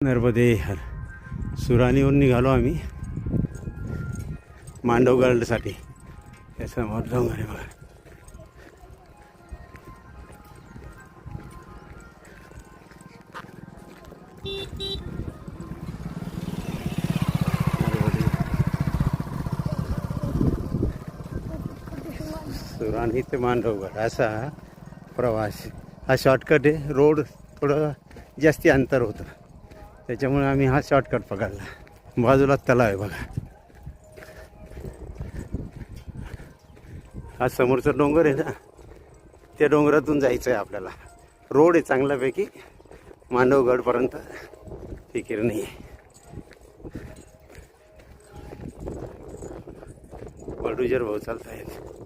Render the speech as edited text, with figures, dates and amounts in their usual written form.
नर्मदे हर. सुराणीहून निघालो आम्ही मांडवगडसाठी. त्यासमोर डोंगर आहे बघा. सुराणी ते मांडवगड असा प्रवास. हा शॉर्टकट आहे. रोड थोडं जास्ती अंतर होतं, त्याच्यामुळे आम्ही हा शॉर्टकट पकडला. बाजूला तलाव आहे बघा. हा समोरचा डोंगर आहे ना, त्या डोंगरातून जायचं आहे आपल्याला. रोड आहे चांगल्यापैकी मांडवगडपर्यंत, फिकीर नाही आहे. बडुजर भाऊ चालत आहेत.